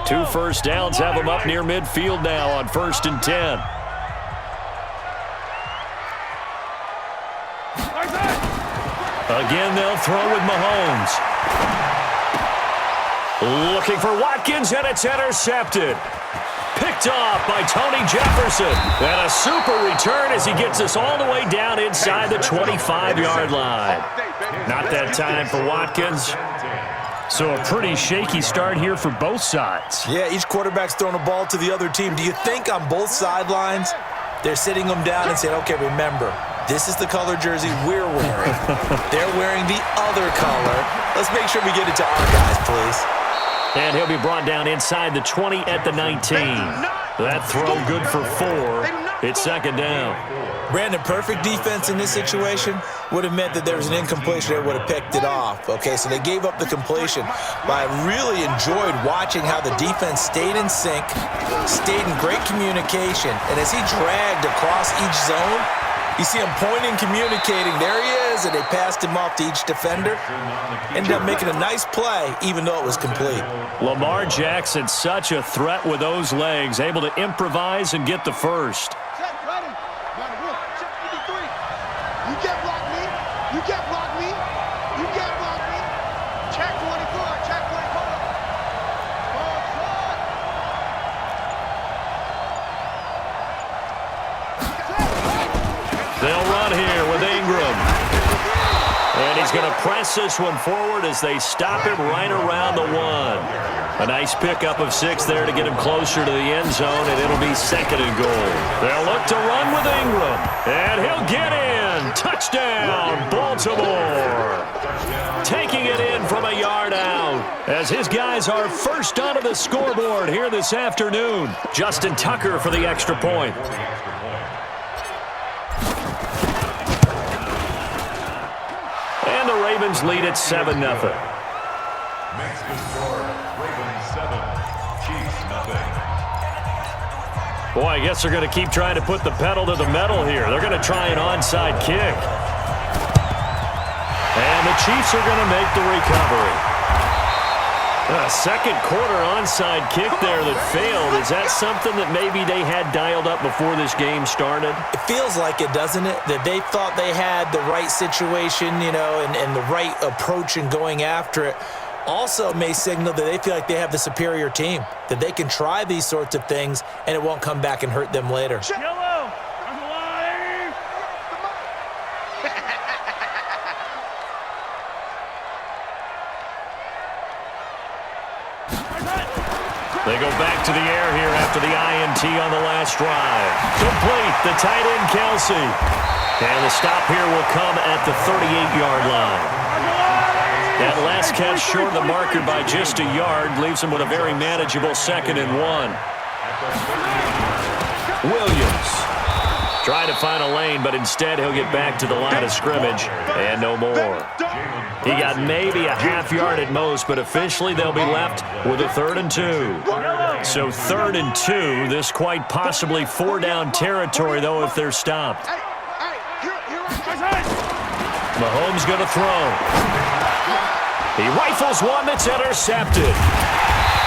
2 first downs have them up near midfield now on 1st and 10. Again, they'll throw with Mahomes. Looking for Watkins, and it's intercepted. Picked off by Tony Jefferson. And a super return as he gets us all the way down inside the 25-yard line. Not that time for Watkins. So a pretty shaky start here for both sides. Yeah, each quarterback's throwing a ball to the other team. Do you think on both sidelines they're sitting them down and saying, okay, remember, this is the color jersey we're wearing. They're wearing the other color. Let's make sure we get it to our guys, please. And he'll be brought down inside the 20 at the 19. That throw good for 4. It's 2nd down. Brandon, perfect defense in this situation would have meant that there was an incompletion. They would have picked it off. Okay, so they gave up the completion. But I really enjoyed watching how the defense stayed in sync, stayed in great communication. And as he dragged across each zone, you see him pointing, communicating. There he is, and they passed him off to each defender. Ended up making a nice play, even though it was complete. Lamar Jackson, such a threat with those legs, able to improvise and get the first. You can't block me. You can't block me. You can't block me. Check 24. Check 24. They'll run here with Ingram. And he's going to press this one forward as they stop him right around the 1. A nice pickup of 6 there to get him closer to the end zone, and it'll be 2nd and goal. They'll look to run with Ingram. And he'll get in. Touchdown, Baltimore. Taking it in from a yard out as his guys are first onto the scoreboard here this afternoon. Justin Tucker for the extra point. And the Ravens lead at 7-0. Boy, I guess they're going to keep trying to put the pedal to the metal here. They're going to try an onside kick. And the Chiefs are going to make the recovery. A second quarter onside kick there that failed. Is that something that maybe they had dialed up before this game started? It feels like it, doesn't it? That they thought they had the right situation, you know, and the right approach in going after it. Also may signal that they feel like they have the superior team, that they can try these sorts of things and it won't come back and hurt them later. Yellow. They go back to the air here after the INT on the last drive. Complete, the tight end Kelsey. And the stop here will come at the 38-yard line. That last catch short of the marker by just a yard leaves him with a very manageable 2nd and 1. Williams trying to find a lane, but instead he'll get back to the line of scrimmage and no more. He got maybe a half yard at most, but officially they'll be left with a 3rd and 2. So 3rd and 2, this quite possibly 4-down territory, though, if they're stopped. Mahomes going to throw. He rifles one that's intercepted.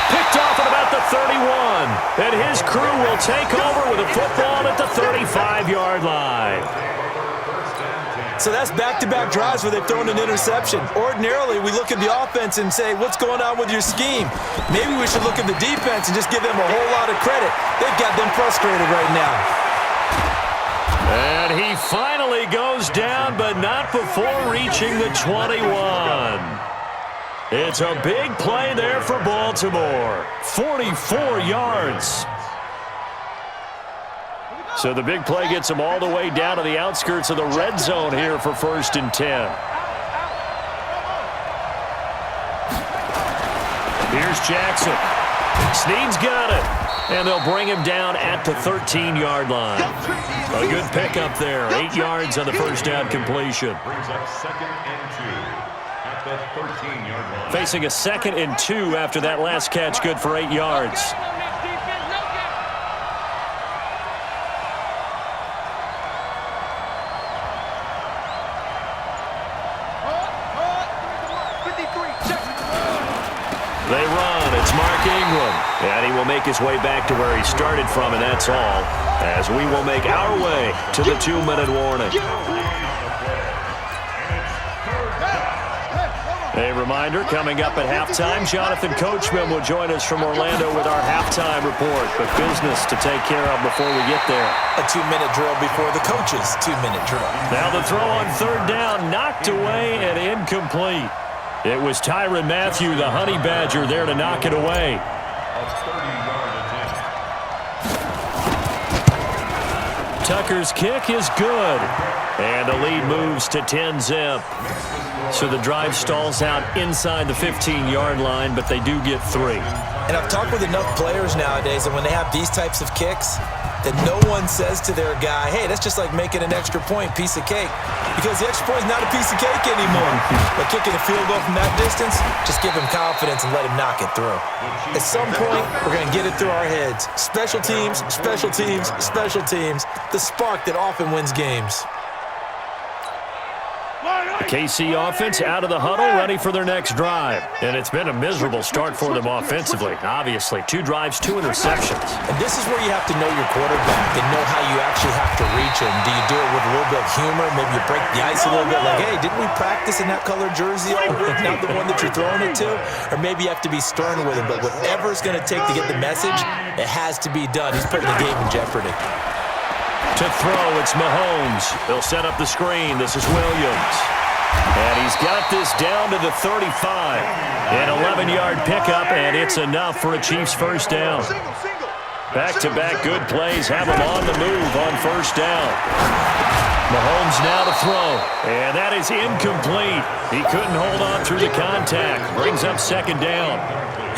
Picked off at about the 31. And his crew will take over with a football at the 35-yard line. So that's back-to-back drives where they've thrown an interception. Ordinarily, we look at the offense and say, what's going on with your scheme? Maybe we should look at the defense and just give them a whole lot of credit. They've got them frustrated right now. And he finally goes down, but not before reaching the 21. It's a big play there for Baltimore. 44 yards. So the big play gets them all the way down to the outskirts of the red zone here for 1st and 10. Here's Jackson. Snead's got it. And they'll bring him down at the 13-yard line. A good pickup there. 8 yards on the first down completion. Brings up 2nd and 2 at the 13-yard line. Facing a 2nd and 2 after that last catch, good for 8 yards. They run. one. It's Mark Ingram. And he will make his way back to where he started from, and that's all, as we will make our way to the 2-minute warning. A reminder, coming up at halftime, Jonathan Coachman will join us from Orlando with our halftime report. But business to take care of before we get there. A 2-minute drill before the coach's 2-minute drill. Now the throw on third down, knocked away and incomplete. It was Tyrann Mathieu, the Honey Badger, there to knock it away. Tucker's kick is good. And the lead moves to 10-zip. So the drive stalls out inside the 15-yard line, but they do get 3. And I've talked with enough players nowadays that when they have these types of kicks, that no one says to their guy, hey, that's just like making an extra point, piece of cake. Because the extra point is not a piece of cake anymore. But kicking a field goal from that distance, just give him confidence and let him knock it through. At some point, we're going to get it through our heads. Special teams, special teams, special teams. The spark that often wins games. KC offense out of the huddle, ready for their next drive. And it's been a miserable start for them offensively. Obviously, 2 drives, 2 interceptions. And this is where you have to know your quarterback and know how you actually have to reach him. Do you do it with a little bit of humor? Maybe you break the ice a little bit, like, hey, didn't we practice in that color jersey? Not the one that you're throwing it to? Or maybe you have to be stern with him. But whatever it's going to take to get the message, it has to be done. He's putting the game in jeopardy. To throw, it's Mahomes. They'll set up the screen. This is Williams. And he's got this down to the 35. An 11-yard pickup, and it's enough for a Chiefs first down. Back-to-back good plays have him on the move on first down. Mahomes now to throw, and that is incomplete. He couldn't hold on through the contact. Brings up second down.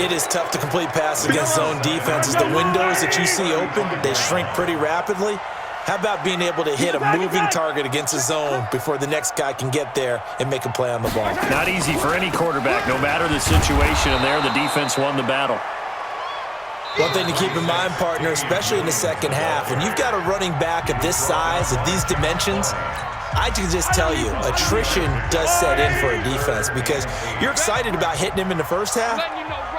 It is tough to complete passes against zone defenses. The windows that you see open, they shrink pretty rapidly. How about being able to hit a moving target against a zone before the next guy can get there and make a play on the ball? Not easy for any quarterback, no matter the situation, and there the defense won the battle. One thing to keep in mind, partner, especially in the second half, when you've got a running back of this size, of these dimensions, I can just tell you, attrition does set in for a defense because you're excited about hitting him in the first half.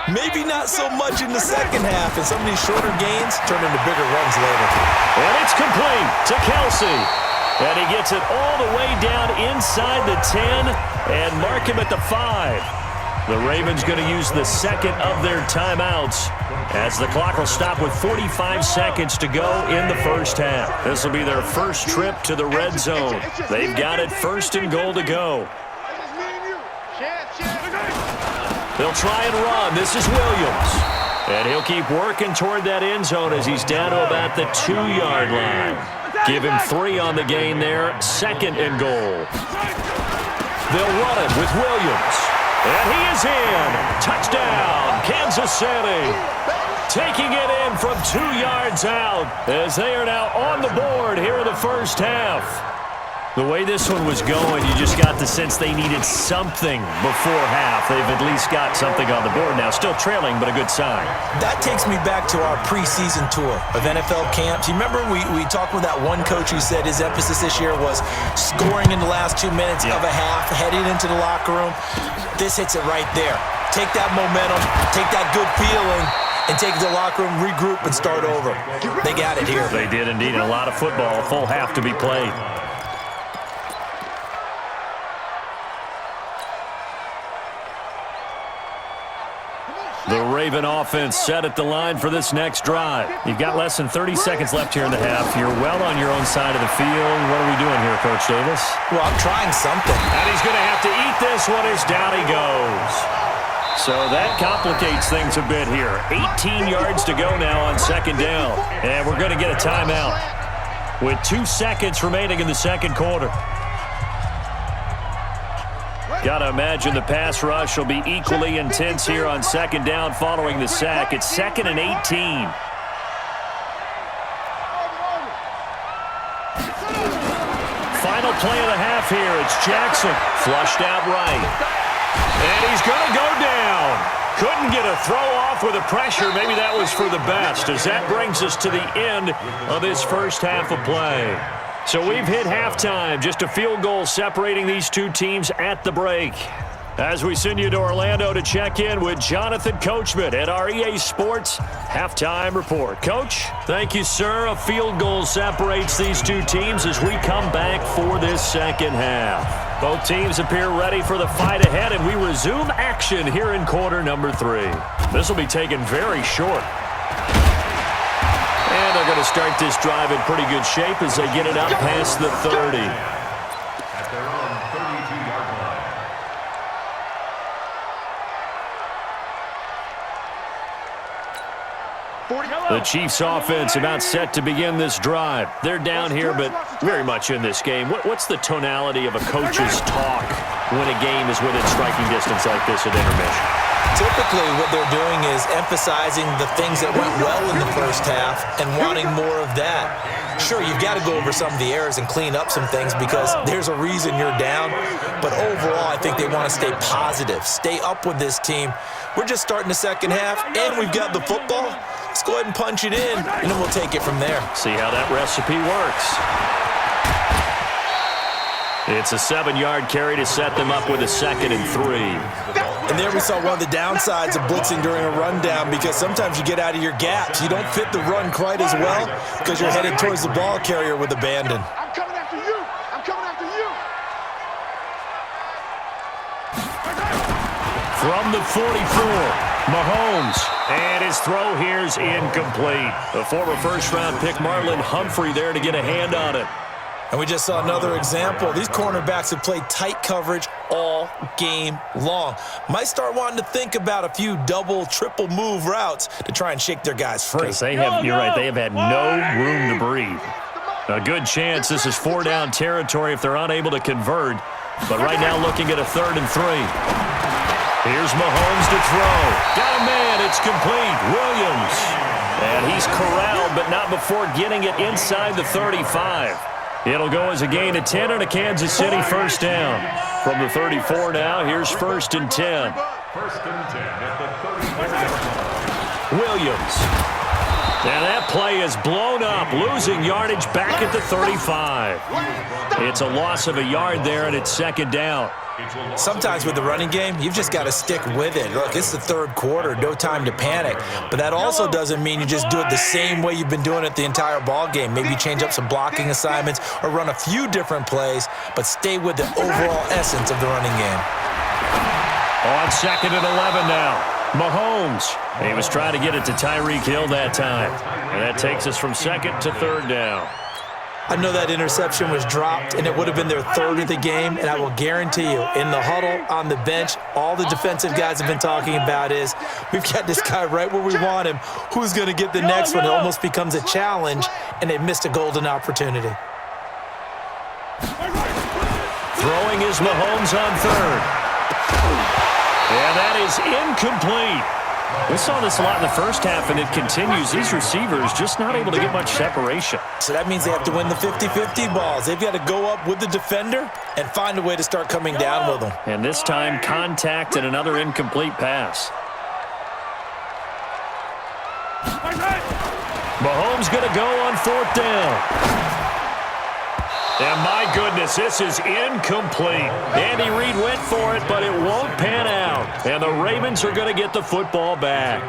Maybe not so much in the second half, and some of these shorter gains turn into bigger runs later. And it's complete to Kelsey. And he gets it all the way down inside the 10 and mark him at the 5. The Ravens going to use the second of their timeouts as the clock will stop with 45 seconds to go in the first half. This will be their first trip to the red zone. They've got it first and goal to go. They'll try and run. This is Williams. And he'll keep working toward that end zone as he's down to about the 2-yard line. Give him 3 on the gain there. Second and goal. They'll run it with Williams. And he is in. Touchdown, Kansas City. Taking it in from 2 yards out as they are now on the board here in the first half. The way this one was going, you just got the sense they needed something before half. They've at least got something on the board now. Still trailing, but a good sign. That takes me back to our preseason tour of NFL camps. You remember we talked with that one coach who said his emphasis this year was scoring in the last 2 minutes of a half, heading into the locker room. This hits it right there. Take that momentum, take that good feeling, and take it to the locker room, regroup, and start over. They got it here. They did indeed, and a lot of football, a full half to be played. The Raven offense set at the line for this next drive. You've got less than 30 seconds left here in the half. You're well on your own side of the field. What are we doing here, Coach Davis? Well, I'm trying something. And he's going to have to eat this one as down he goes. So that complicates things a bit here. 18 yards to go now on second down. And we're going to get a timeout with 2 seconds remaining in the second quarter. Got to imagine the pass rush will be equally intense here on second down following the sack. It's 2nd and 18. Final play of the half here. It's Jackson. Flushed out right. And he's going to go down. Couldn't get a throw off with the pressure. Maybe that was for the best, as that brings us to the end of this first half of play. So we've hit halftime. Just a field goal separating these two teams at the break. As we send you to Orlando to check in with Jonathan Coachman at our EA Sports Halftime Report. Coach? Thank you, sir. A field goal separates these two teams as we come back for this second half. Both teams appear ready for the fight ahead, and we resume action here in quarter number 3. This will be taken very short. And they're going to start this drive in pretty good shape as they get it up past the 30. At their own 32-yard line. The Chiefs offense about set to begin this drive. They're down here, but very much in this game. What's the tonality of a coach's talk when a game is within striking distance like this at intermission? Typically, what they're doing is emphasizing the things that went well in the first half and wanting more of that. Sure, you've got to go over some of the errors and clean up some things because there's a reason you're down. But overall, I think they want to stay positive, stay up with this team. We're just starting the second half, and we've got the football. Let's go ahead and punch it in, and then we'll take it from there. See how that recipe works. It's a 7-yard carry to set them up with a 2nd and 3. And there we saw one of the downsides of blitzing during a rundown because sometimes you get out of your gaps. You don't fit the run quite as well because you're headed towards the ball carrier with abandon. I'm coming after you. I'm coming after you. From the 44, Mahomes. And his throw here's incomplete. The former first-round pick Marlon Humphrey there to get a hand on it. And we just saw another example. These cornerbacks have played tight coverage all game long. Might start wanting to think about a few double, triple move routes to try and shake their guys free. You're right, they have had no room to breathe. A good chance this is 4-down territory if they're unable to convert. But right now looking at a 3rd and 3. Here's Mahomes to throw. Got a man, it's complete. Williams. And he's corralled, but not before getting it inside the 35. It'll go as a gain of 10 and a Kansas City first down. From the 34 now, here's 1st and 10. 1st and 10 at the 34-yard line. Williams. And that play is blown up, losing yardage back at the 35. It's a loss of a yard there, and it's 2nd down. Sometimes with the running game, you've just got to stick with it. Look, it's the 3rd quarter, no time to panic. But that also doesn't mean you just do it the same way you've been doing it the entire ball game. Maybe change up some blocking assignments or run a few different plays, but stay with the overall essence of the running game. On 2nd and 11 now. Mahomes. He was trying to get it to Tyreek Hill that time. And that takes us from 2nd to 3rd down. I know that interception was dropped, and it would have been their 3rd of the game, and I will guarantee you, in the huddle, on the bench, all the defensive guys have been talking about is, we've got this guy right where we want him. Who's going to get the next one? It almost becomes a challenge, and they missed a golden opportunity. Throwing is Mahomes on 3rd. And that is incomplete. We saw this a lot in the first half, and it continues. These receivers just not able to get much separation. So that means they have to win the 50-50 balls. They've got to go up with the defender and find a way to start coming down with them. And this time, contact and another incomplete pass. Mahomes going to go on 4th down. And my goodness, this is incomplete. Andy Reid went for it, but it won't pan out. And the Ravens are going to get the football back.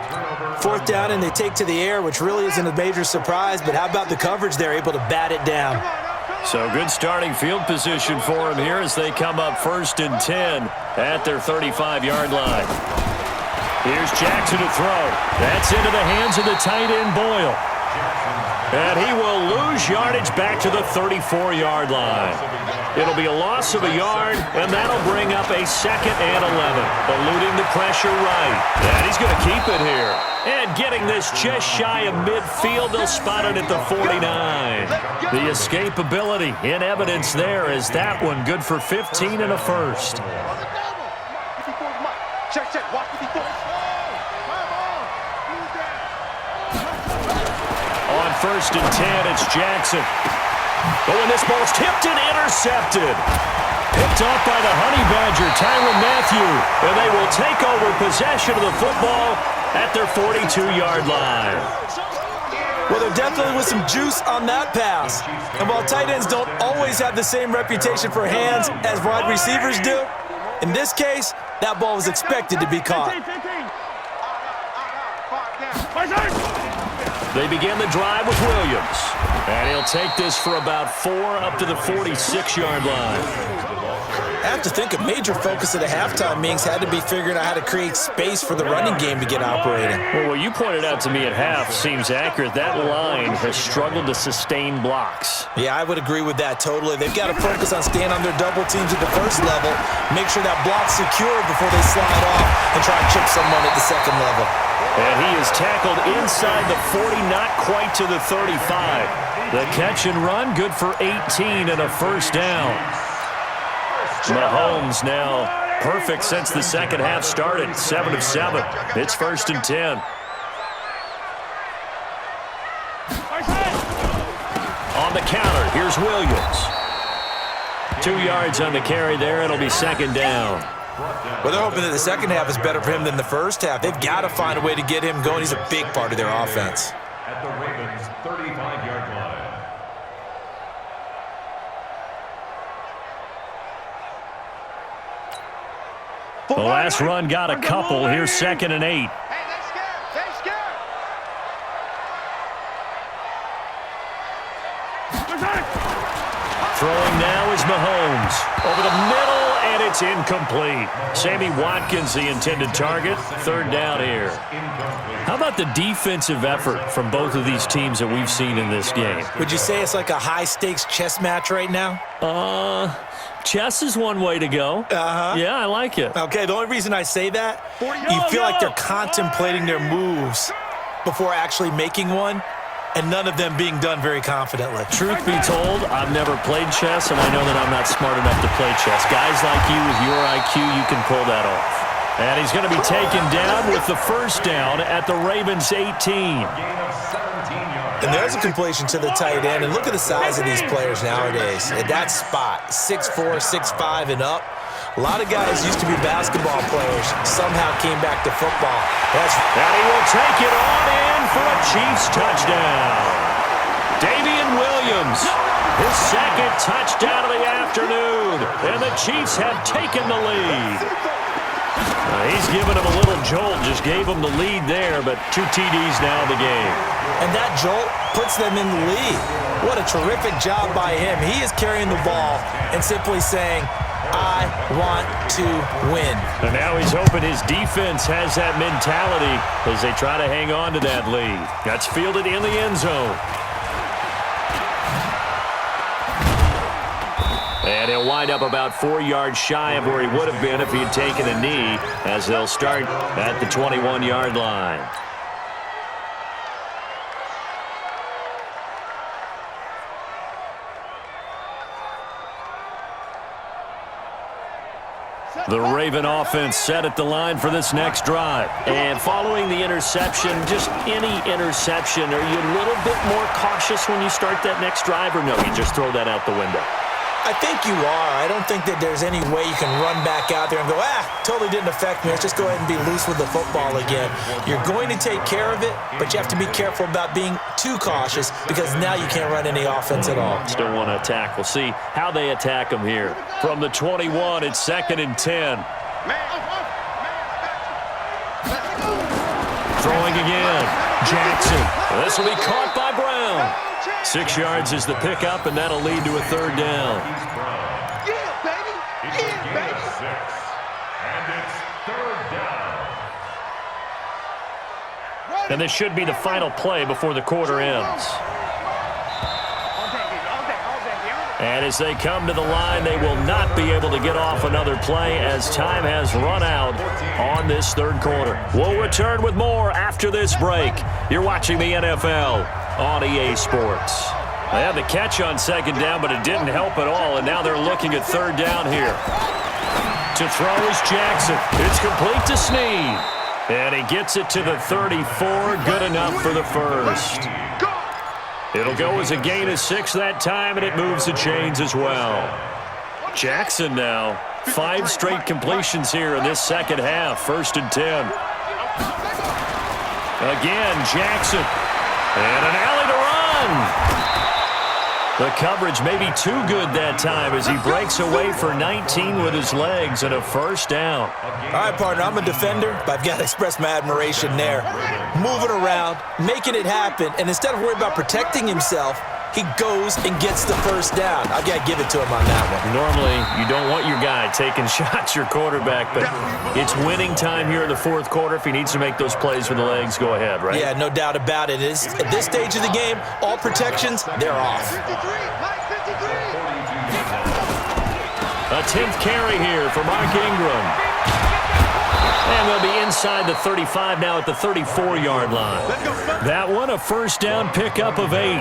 4th down, and they take to the air, which really isn't a major surprise. But how about the coverage? They're able to bat it down. So good starting field position for them here as they come up 1st and 10 at their 35-yard line. Here's Jackson to throw. That's into the hands of the tight end, Boyle. And he will lose yardage back to the 34-yard line. It'll be a loss of a yard, and that'll bring up a 2nd and 11. Eluding the pressure right. And he's going to keep it here. And getting this just shy of midfield, they'll spot it at the 49. The escapability in evidence there is that one good for 15 and a first. Check, check, watch the defense. On 1st and 10, it's Jackson. Oh, and this ball's tipped and intercepted. Picked off by the Honey Badger, Tyrann Mathieu. And they will take over possession of the football at their 42-yard line. Well, there definitely was some juice on that pass. And while tight ends don't always have the same reputation for hands as wide receivers do, In this case, that ball was expected to be caught. They begin the drive with Williams. And he'll take this for about 4 up to the 46-yard line. I have to think a major focus of the halftime meetings had to be figuring out how to create space for the running game to get operating. Well, what you pointed out to me at half seems accurate. That line has struggled to sustain blocks. Yeah, I would agree with that totally. They've got to focus on staying on their double teams at the first level, make sure that block's secure before they slide off and try and chip someone at the second level. And he is tackled inside the 40, not quite to the 35. The catch and run, good for 18 and a first down. Mahomes now perfect since the second half started. 7 of 7. It's 1st and 10. On the counter, here's Williams. 2 yards on the carry there. It'll be 2nd down. Well, they're hoping that the second half is better for him than the first half. They've got to find a way to get him going. He's a big part of their offense. At the Ravens' 35-yard line. The last run got a couple. Here's 2nd and 8. Hey, they scared. They scared. Throwing now is Mahomes. Over the middle, and it's incomplete. Sammy Watkins, the intended target. 3rd down here. How about the defensive effort from both of these teams that we've seen in this game? Would you say it's like a high-stakes chess match right now? Chess is one way to go. Yeah, I like it. Okay, the only reason I say that, you feel like they're contemplating their moves before actually making one, and none of them being done very confidently. Truth be told, I've never played chess, and I know that I'm not smart enough to play chess. Guys like you with your IQ, you can pull that off. And he's going to be taken down with the first down at the Ravens' 18. And there's a completion to the tight end. And look at the size of these players nowadays. At that spot, 6'4", 6'5", and up. A lot of guys used to be basketball players, somehow came back to football. And he will take it on in for a Chiefs touchdown. Damian Williams, his 2nd touchdown of the afternoon. And the Chiefs have taken the lead. He's given him a little jolt, just gave him the lead there, but 2 TDs now in the game. And that jolt puts them in the lead. What a terrific job by him. He is carrying the ball and simply saying, I want to win. And now he's hoping his defense has that mentality as they try to hang on to that lead. That's fielded in the end zone. And he'll wind up about 4 yards shy of where he would have been if he had taken a knee, as they'll start at the 21-yard line. The Raven offense set at the line for this next drive. And following the interception, just any interception, are you a little bit more cautious when you start that next drive, or no, you just throw that out the window? I think you are. I don't think that there's any way you can run back out there and go, totally didn't affect me. Let's just go ahead and be loose with the football again. You're going to take care of it, but you have to be careful about being too cautious because now you can't run any offense at all. Still want to attack. We'll see how they attack them here. From the 21, it's 2nd and 10. Throwing again. Jackson. This will be caught by Brown. 6 yards is the pickup, and that'll lead to a 3rd down. Yeah, baby. Yeah, baby. 6. And it's 3rd down. And this should be the final play before the quarter ends. And as they come to the line, they will not be able to get off another play as time has run out on this 3rd quarter. We'll return with more after this break. You're watching the NFL on EA Sports. They had the catch on 2nd down, but it didn't help at all, and now they're looking at 3rd down here. To throw is Jackson. It's complete to Snead. And he gets it to the 34. Good enough for the first. It'll go as a gain of 6 that time, and it moves the chains as well. Jackson now. 5 straight completions here in this second half. 1st and 10. Again, Jackson. And an alley to run. The coverage may be too good that time as he breaks away for 19 with his legs and a first down. All right, partner, I'm a defender, but I've got to express my admiration there. Moving around, making it happen, and instead of worrying about protecting himself, he goes and gets the first down. I've got to give it to him on that one. Normally, you don't want your guy taking shots, your quarterback, but it's winning time here in the fourth quarter. If he needs to make those plays with the legs, go ahead, right? Yeah, no doubt about it. At this stage of the game, all protections, they're off. 53, 10th carry here for Mark Ingram. And they'll be inside the 35 now at the 34-yard line. That one, a first down pickup of 8.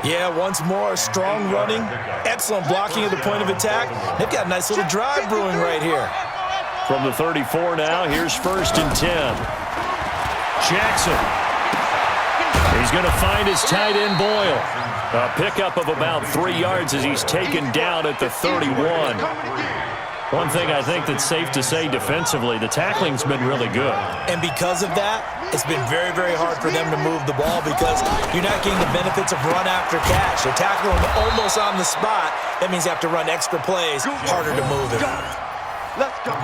Yeah, once more, strong running, excellent blocking at the point of attack. They've got a nice little drive brewing right here. From the 34 now, here's 1st and 10. Jackson. He's going to find his tight end, Boyle. A pickup of about 3 yards as he's taken down at the 31. One thing I think that's safe to say defensively, the tackling's been really good. And because of that, it's been very, very hard for them to move the ball because you're not getting the benefits of run after catch. They're tackling them almost on the spot. That means you have to run extra plays, harder to move it.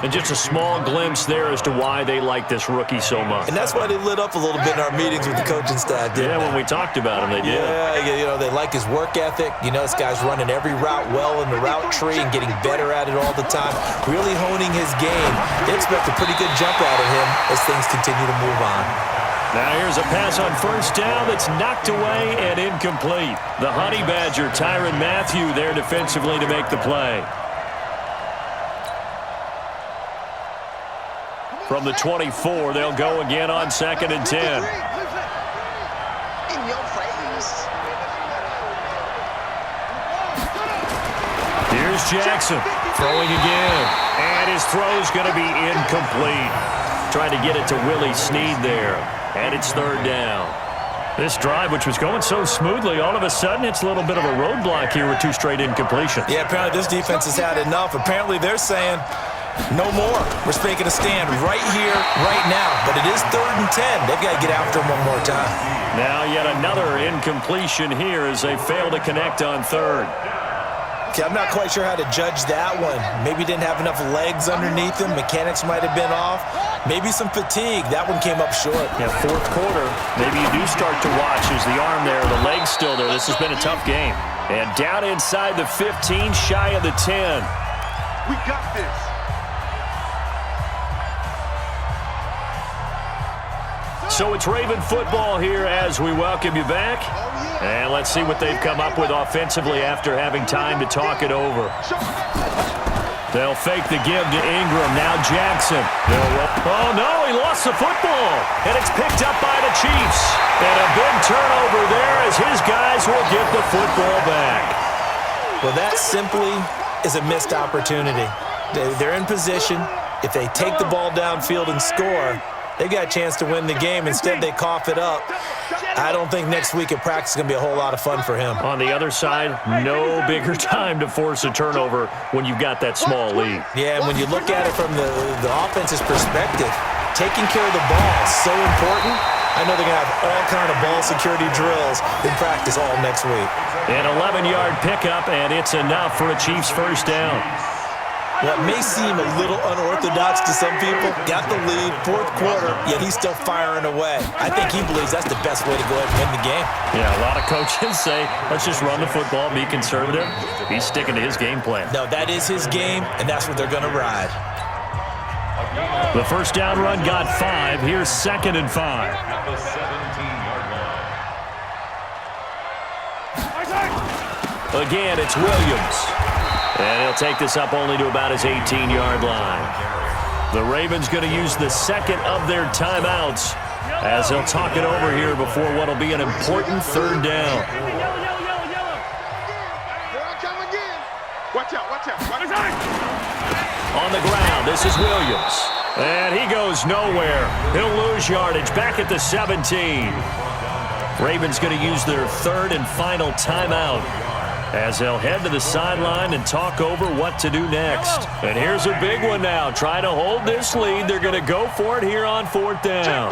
And just a small glimpse there as to why they like this rookie so much. And that's why they lit up a little bit in our meetings with the coaching staff, didn't they? Yeah, when we talked about him, they did. Yeah, you know, they like his work ethic. You know, this guy's running every route well in the route tree and getting better at it all the time, really honing his game. They expect a pretty good jump out of him as things continue to move on. Now here's a pass on first down that's knocked away and incomplete. The Honey Badger, Tyrann Mathieu, there defensively to make the play. From the 24, they'll go again on 2nd and 10. In your face. Here's Jackson throwing again. And his throw's going to be incomplete. Trying to get it to Willie Snead there. And it's 3rd down. This drive, which was going so smoothly, all of a sudden it's a little bit of a roadblock here with 2 straight incompletions. Yeah, apparently this defense has had enough. Apparently they're saying, no more. We're making a stand right here, right now. But it is 3rd and 10. They've got to get after him one more time. Now yet another incompletion here as they fail to connect on 3rd. Okay, I'm not quite sure how to judge that one. Maybe didn't have enough legs underneath him. Mechanics might have been off. Maybe some fatigue. That one came up short. Yeah, 4th quarter. Maybe you do start to watch as the arm there, the leg's still there. This has been a tough game. And down inside the 15, shy of the 10. We got this. So it's Raven football here as we welcome you back. And let's see what they've come up with offensively after having time to talk it over. They'll fake the give to Ingram. Now Jackson. Oh, no, he lost the football. And it's picked up by the Chiefs. And a big turnover there as his guys will get the football back. Well, that simply is a missed opportunity. They're in position. If they take the ball downfield and score, they've got a chance to win the game. Instead, they cough it up. I don't think next week at practice is going to be a whole lot of fun for him. On the other side, no bigger time to force a turnover when you've got that small lead. Yeah, and when you look at it from the offense's perspective, taking care of the ball is so important. I know they're going to have all kind of ball security drills in practice all next week. An 11-yard pickup, and it's enough for a Chiefs first down. What may seem a little unorthodox to some people, got the lead, 4th quarter, yet he's still firing away. I think he believes that's the best way to go ahead and win the game. Yeah, a lot of coaches say, let's just run the football, be conservative. He's sticking to his game plan. No, that is his game, and that's what they're going to ride. The first down run got 5. Here's 2nd and 5. At the 17-yard line. Again, it's Williams. And he'll take this up only to about his 18-yard line. The Ravens going to use the second of their timeouts as they'll talk it over here before what will be an important 3rd down. Watch out, watch out. On the ground, this is Williams. And he goes nowhere. He'll lose yardage back at the 17. Ravens going to use their 3rd and final timeout as they'll head to the sideline and talk over what to do next. And here's a big one now. Trying to hold this lead. They're going to go for it here on 4th down.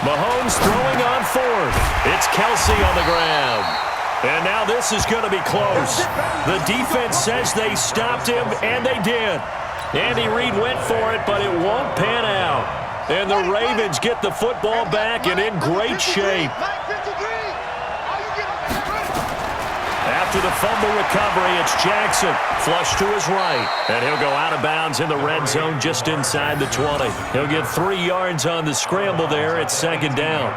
Mahomes throwing on fourth. It's Kelsey on the ground. And now this is going to be close. The defense says they stopped him, and they did. Andy Reid went for it, but it won't pan out. And the Ravens get the football back and in great shape. After the fumble recovery, it's Jackson. Flush to his right. And he'll go out of bounds in the red zone just inside the 20. He'll get 3 yards on the scramble there. It's second down.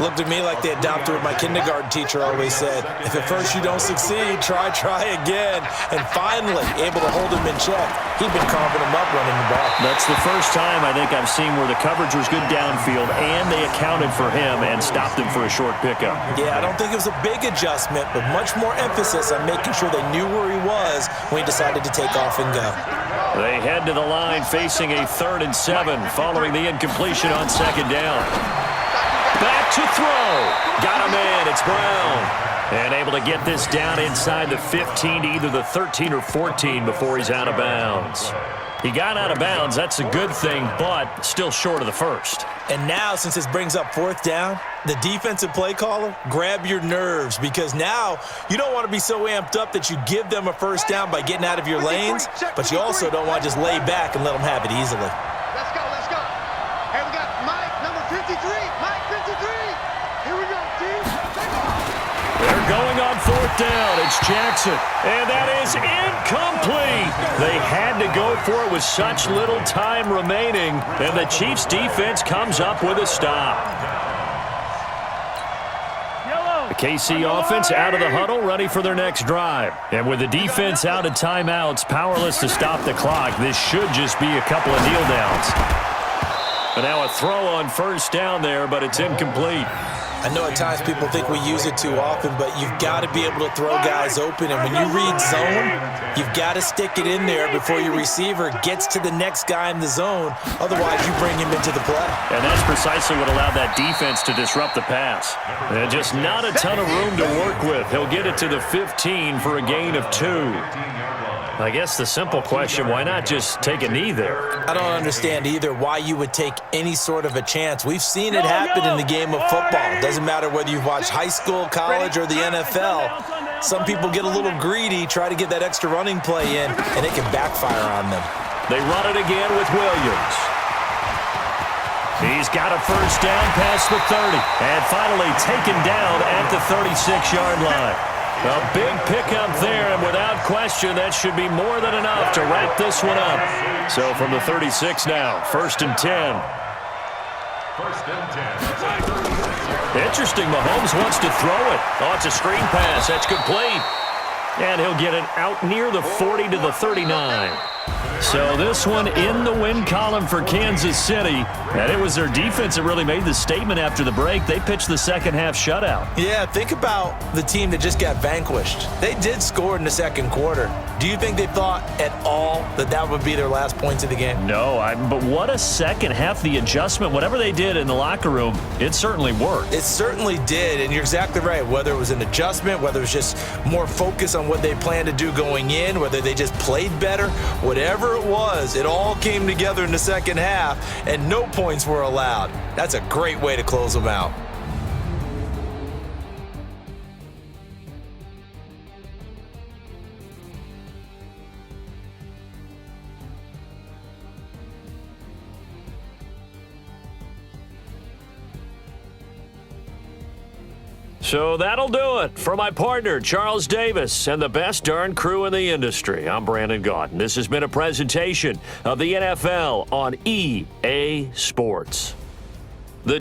Looked at me like they adopted what my kindergarten teacher always said. If at first you don't succeed, try again. And finally, able to hold him in check. He'd been carving him up running the ball. That's the first time I think I've seen where the coverage was good downfield and they accounted for him and stopped him for a short pickup. Yeah, I don't think it was a big adjustment, but much more emphasis on making sure they knew where he was when he decided to take off and go. They head to the line facing a 3rd and 7 following the incompletion on second down. Back to throw. Got him in. It's Brown. And able to get this down inside the 15 to either the 13 or 14 before he's out of bounds. He got out of bounds. That's a good thing, but still short of the first. And now, since this brings up 4th down, the defensive play caller, grab your nerves, because now you don't want to be so amped up that you give them a 1st down by getting out of your lanes, but you also don't want to just lay back and let them have it easily. Let's go, let's go. Hey, we got Mike, number 53. Mike, 53. Here we go, team. They're going on 4th down. It's Jackson. And that is incomplete. They had to go for it with such little time remaining. And the Chiefs defense comes up with a stop. The KC offense out of the huddle, ready for their next drive. And with the defense out of timeouts, powerless to stop the clock, this should just be a couple of kneel downs. And now a throw on 1st down there, but it's incomplete. I know at times people think we use it too often, but you've got to be able to throw guys open. And when you read zone, you've got to stick it in there before your receiver gets to the next guy in the zone. Otherwise, you bring him into the play. And that's precisely what allowed that defense to disrupt the pass. And just not a ton of room to work with. He'll get it to the 15 for a gain of 2. I guess the simple question, why not just take a knee there? I don't understand either why you would take any sort of a chance. We've seen it happen in the game of football. It doesn't matter whether you've watched high school, college, or the NFL. Some people get a little greedy, try to get that extra running play in, and it can backfire on them. They run it again with Williams. He's got a 1st down past the 30, and finally taken down at the 36-yard line. A big pickup there, and without question, that should be more than enough to wrap this one up. So from the 36 now, 1st and 10. 1st and 10. Interesting, Mahomes wants to throw it. Oh, it's a screen pass. That's complete. And he'll get it out near the 40 to the 39. So this one in the win column for Kansas City. And it was their defense that really made the statement after the break. They pitched the second half shutout. Yeah, think about the team that just got vanquished. They did score in the 2nd quarter. Do you think they thought at all that that would be their last points of the game? No, but what a second half. The adjustment, whatever they did in the locker room, it certainly worked. It certainly did, and you're exactly right. Whether it was an adjustment, whether it was just more focus on what they planned to do going in, whether they just played better, whatever it was, it all came together in the second half, and no points were allowed. That's a great way to close them out. So that'll do it. For my partner, Charles Davis, and the best darn crew in the industry, I'm Brandon Gaudin. This has been a presentation of the NFL on EA Sports.